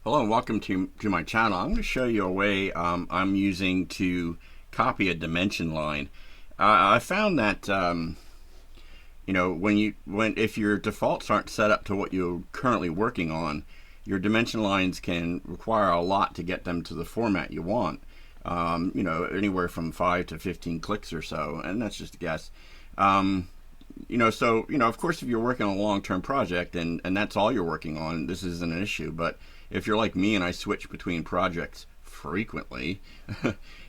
Hello and welcome to my channel. I'm going to show you a way I'm using to copy a dimension line. I found that if your defaults aren't set up to what you're currently working on, your dimension lines can require a lot to get them to the format you want. Anywhere from 5 to 15 clicks or so, and that's just a guess. Of course, if you're working on a long-term project and that's all you're working on, this isn't an issue. But if you're like me and I switch between projects frequently,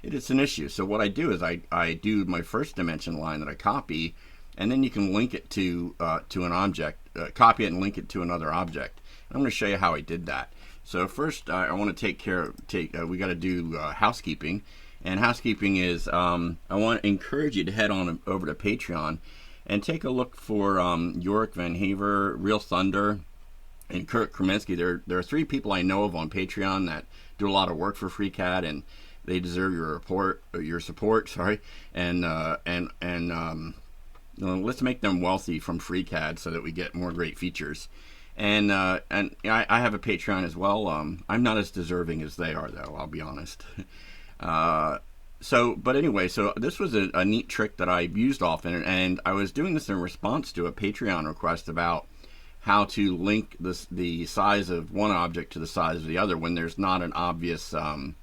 it's an issue. So what I do is I do my first dimension line that I copy, and then you can link it to an object, copy it and link it to another object. I'm going to show you how I did that. So first, I want to we got to do housekeeping, and housekeeping is I want to encourage you to head on over to Patreon and take a look for York Van Haver, Real Thunder, and Kurt Kremensky. There are three people I know of on Patreon that do a lot of work for FreeCAD, and they deserve your support. Sorry, and let's make them wealthy from FreeCAD so that we get more great features. And I have a Patreon as well. I'm not as deserving as they are, though. I'll be honest. But anyway, so this was a neat trick that I used often, and I was doing this in response to a Patreon request about how to link the size of one object to the size of the other when there's not an obvious, a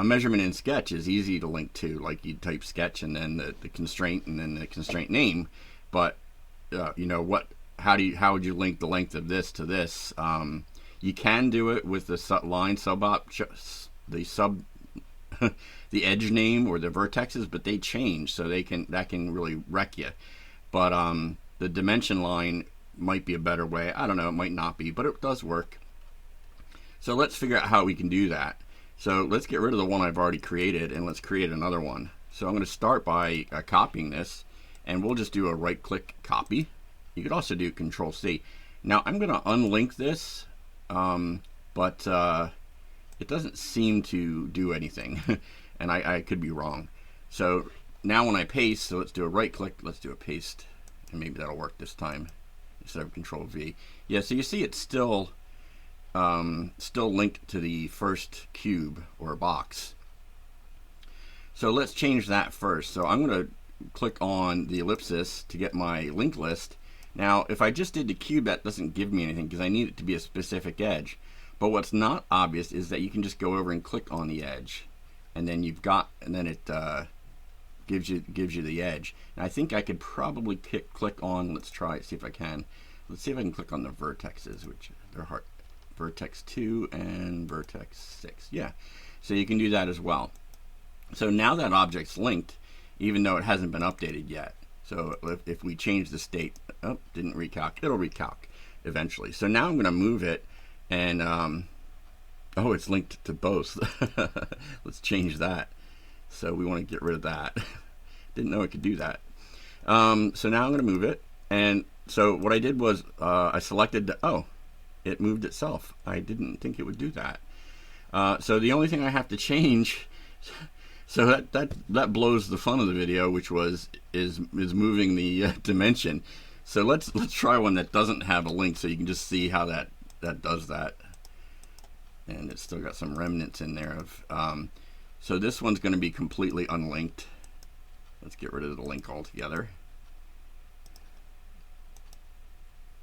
measurement in Sketch is easy to link to, like you type Sketch and then the constraint and then the constraint name, but how would you link the length of this to this? You can do it with the line the edge name or the vertexes, but they change, so that can really wreck you. But the dimension line might be a better way. I don't know, it might not be, but it does work. So let's figure out how we can do that. So let's get rid of the one I've already created and let's create another one. So I'm going to start by copying this, and we'll just do a right click copy. You could also do Control C. Now I'm going to unlink this, but it doesn't seem to do anything, and I could be wrong. So now when I paste, so let's do a right click, let's do a paste, and maybe that'll work this time instead of Control V. Yeah, so you see it's still linked to the first cube or box. So let's change that first. So I'm going to click on the ellipsis to get my link list. Now, if I just did the cube, that doesn't give me anything because I need it to be a specific edge. But what's not obvious is that you can just go over and click on the edge, and then it gives you the edge. And I think I could probably click on. Let's try it. See if I can. Let's see if I can click on the vertexes, which they're hard. Vertex 2 and vertex 6. Yeah, so you can do that as well. So now that object's linked, even though it hasn't been updated yet. So if we change the state, didn't recalc. It'll recalc eventually. So now I'm going to move it. And it's linked to both. Let's change that. So we want to get rid of that. Didn't know it could do that. So now I'm going to move it. And so what I did was I selected it moved itself. I didn't think it would do that. So the only thing I have to change, so that blows the fun of the video, which is moving the dimension. So let's try one that doesn't have a link, so you can just see how that does that. And it's still got some remnants in there of so this one's going to be completely unlinked. Let's get rid of the link altogether.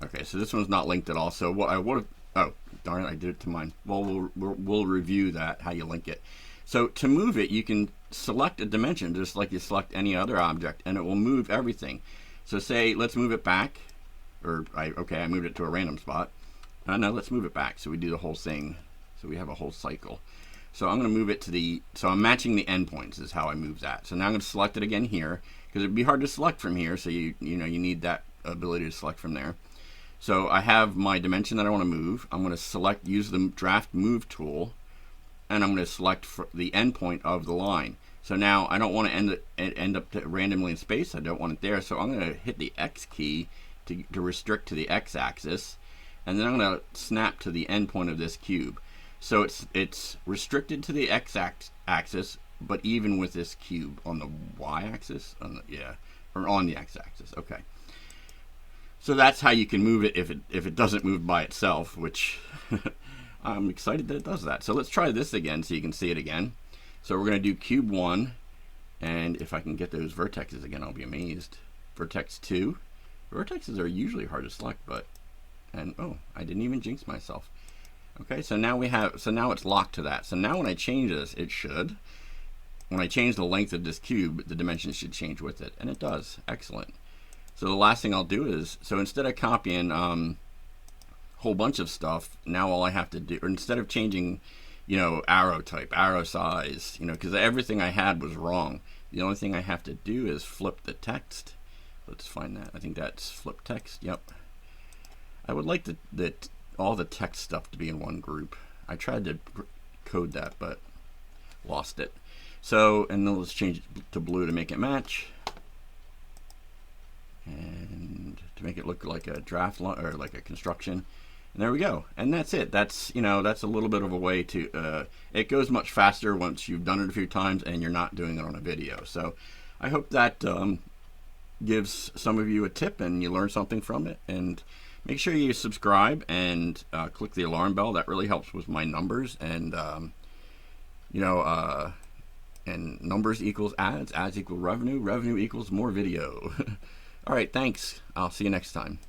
Okay, so this one's not linked at all. So what I would have, darn it, I did it to mine. Well, we'll review that, how you link it. So to move it, you can select a dimension just like you select any other object, and it will move everything. So say let's move it back, or I moved it to a random spot. No, let's move it back. So we do the whole thing. So we have a whole cycle. So I'm going to move it to so I'm matching the endpoints is how I move that. So now I'm going to select it again here, because it'd be hard to select from here. So you need that ability to select from there. So I have my dimension that I want to move. I'm going to use the draft move tool, and I'm going to select the endpoint of the line. So now I don't want to end up randomly in space. I don't want it there. So I'm going to hit the X key to restrict to the X axis. And then I'm going to snap to the endpoint of this cube. So it's restricted to the X axis, but even with this cube on the Y axis, or on the X axis. Okay. So that's how you can move it if it doesn't move by itself, which I'm excited that it does that. So let's try this again so you can see it again. So we're going to do cube 1, and if I can get those vertexes again, I'll be amazed. Vertex 2. Vertexes are usually hard to select, and oh, I didn't even jinx myself. Okay, so now now it's locked to that. So now when I change this, when I change the length of this cube, the dimensions should change with it, and it does. Excellent. So the last thing I'll do is, so instead of copying a whole bunch of stuff, now all I have to do, or instead of changing, arrow type, arrow size, because everything I had was wrong. The only thing I have to do is flip the text. Let's find that. I think that's flip text. Yep. I would like all the text stuff to be in one group. I tried to code that, but lost it. So, and then let's change it to blue to make it match. And to make it look like a draft or like a construction. And there we go. And that's it. That's that's a little bit of a way to it goes much faster once you've done it a few times and you're not doing it on a video. So I hope that gives some of you a tip and you learn something from it. And make sure you subscribe and click the alarm bell. That really helps with my numbers. And and numbers equals ads equal revenue, revenue equals more video. All right, thanks. I'll see you next time.